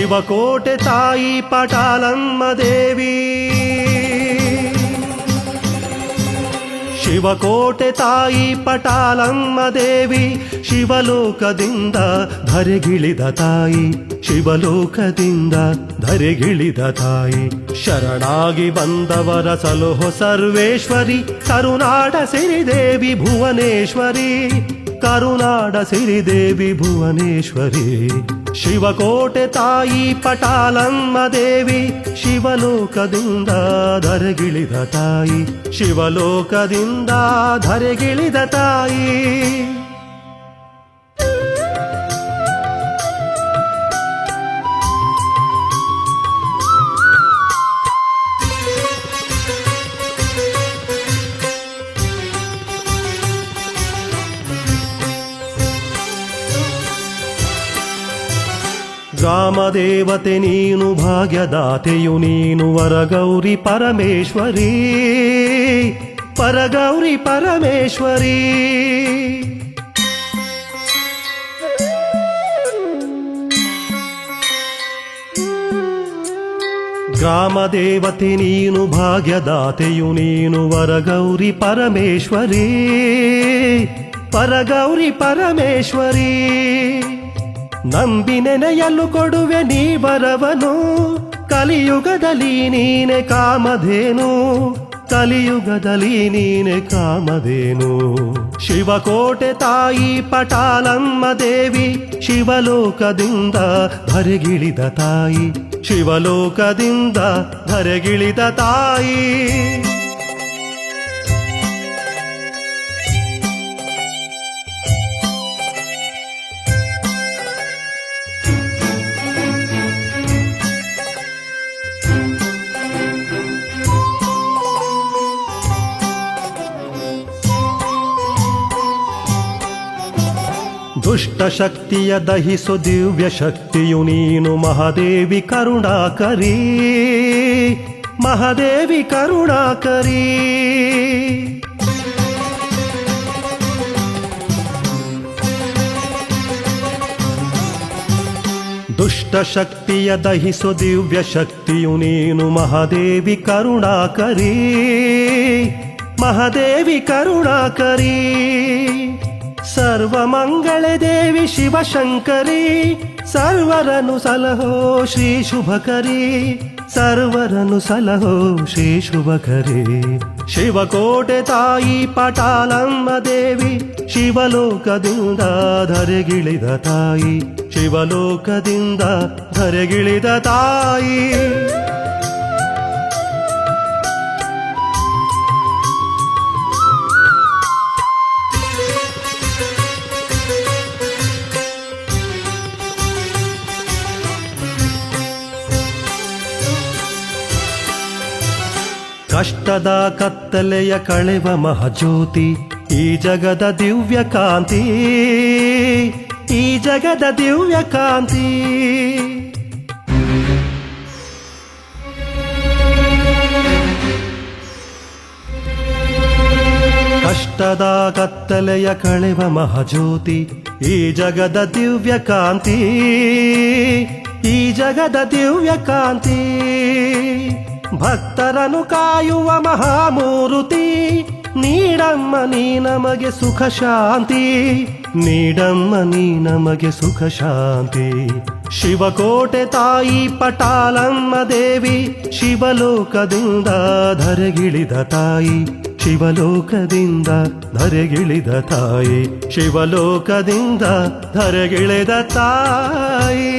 ಶಿವಕೋಟೆ ತಾಯಿ ಪಟಾಲಮ್ಮ ದೇವಿ, ಶಿವಕೋಟೆ ತಾಯಿ ಪಟಾಲಮ್ಮ ದೇವಿ, ಶಿವಲೋಕದಿಂದ ಧರೆಗಿಳಿದ ತಾಯಿ, ಶಿವಲೋಕದಿಂದ ಧರೆಗಿಳಿದ ತಾಯಿ. ಶರಣಾಗಿ ಬಂದವರ ಸಲಹೋ ಸರ್ವೇಶ್ವರಿ, ಕರುನಾಡ ಸಿರಿದೇವಿ ಭುವನೇಶ್ವರಿ, ಕರುನಾಡ ಸಿರಿದೇವಿ ಭುವನೇಶ್ವರಿ. ಶಿವಕೋಟೆ ತಾಯಿ ಪಟಾಲಮ್ಮ ದೇವಿ, ಶಿವಲೋಕದಿಂದ ಧರೆಗಿಳಿದ ತಾಯಿ, ಶಿವಲೋಕದಿಂದ ಧರೆಗಿಳಿದ ತಾಯಿ. ಗ್ರಾಮದೇವತೆ ನೀನು, ಭಾಗ್ಯದಾತೆಯು ನೀನು, ವರಗೌರಿ ಪರಮೇಶ್ವರಿ, ಪರಗೌರಿ ಪರಮೇಶ್ವರಿ. ಗ್ರಾಮದೇವತೆ ನೀನು, ಭಾಗ್ಯದಾತೆಯು ನೀನು, ವರಗೌರಿ ಪರಮೇಶ್ವರಿ, ಪರಗೌರಿ ಪರಮೇಶ್ವರಿ. ನಂಬಿ ನೆನೆಯಲು ಕೊಡುವೆ ನೀ ಬರವನು, ಕಲಿಯುಗದಲ್ಲಿ ನೀನೆ ಕಾಮಧೇನು, ಕಲಿಯುಗದಲ್ಲಿ ನೀನೆ ಕಾಮಧೇನು. ಶಿವಕೋಟೆ ತಾಯಿ ಪಟಾಲಮ್ಮ ದೇವಿ, ಶಿವಲೋಕದಿಂದ ಧರೆಗಿಳಿದ ತಾಯಿ, ಶಿವಲೋಕದಿಂದ ಧರೆಗಿಳಿದ ತಾಯಿ. ದುಷ್ಟ ಶಕ್ತಿಯ ದಹಿಸು ದಿವ್ಯ ಶಕ್ತಿಯು ನೀನು, ಮಹಾದೇವಿ ಕರುಣಾಕರಿ, ಮಹಾದೇವಿ ಕರುಣಾಕರಿ. ದುಷ್ಟ ಶಕ್ತಿಯ ದಹಿಸು ದಿವ್ಯ ಶಕ್ತಿಯು ನೀನು, ಮಹಾದೇವಿ ಕರುಣಾಕರಿ, ಮಹಾದೇವಿ ಕರುಣಾಕರಿ. ಸರ್ವಮಂಗಳ ದೇವಿ ಶಿವಶಂಕರಿ, ಸರ್ವರನು ಸಲಹೋ ಶ್ರೀ ಶುಭಕರಿ, ಸರ್ವರನು ಸಲಹೋ ಶ್ರೀ ಶುಭಕರಿ. ಶಿವಕೋಟೆ ತಾಯಿ ಪಟಾಲಮ್ಮ ದೇವಿ, ಶಿವಲೋಕದಿಂದ ಧರೆಗಿಳಿದ ತಾಯಿ, ಶಿವಲೋಕದಿಂದ ಧರೆಗಿಳಿದ ತಾಯಿ. ಕಷ್ಟದ ಕತ್ತಲೆಯ ಕಳೆವ ಮಹಾಜ್ಯೋತಿ, ಈ ಜಗದ ದಿವ್ಯ ಕಾಂತಿ, ಈ ಜಗದ ದಿವ್ಯ ಕಾಂತಿ. ಕಷ್ಟದ ಕತ್ತಲೆಯ ಕಳೆವ ಮಹಾಜ್ಯೋತಿ, ಈ ಜಗದ ದಿವ್ಯ ಕಾಂತಿ, ಈ ಜಗದ ದಿವ್ಯ ಕಾಂತಿ. ಭಕ್ತರನು ಕಾಯುವ ಮಹಾಮೂರುತಿ, ನೀಡಮ್ಮ ನೀ ನಮಗೆ ಸುಖ ಶಾಂತಿ, ನೀಡಮ್ಮ ನೀ ನಮಗೆ ಸುಖ ಶಾಂತಿ. ಶಿವಕೋಟೆ ತಾಯಿ ಪಟಾಲಮ್ಮ ದೇವಿ, ಶಿವಲೋಕದಿಂದ ಧರೆಗಿಳಿದ ತಾಯಿ, ಶಿವಲೋಕದಿಂದ ಧರೆಗಿಳಿದ ತಾಯಿ, ಶಿವಲೋಕದಿಂದ ಧರೆಗಿಳಿದ ತಾಯಿ.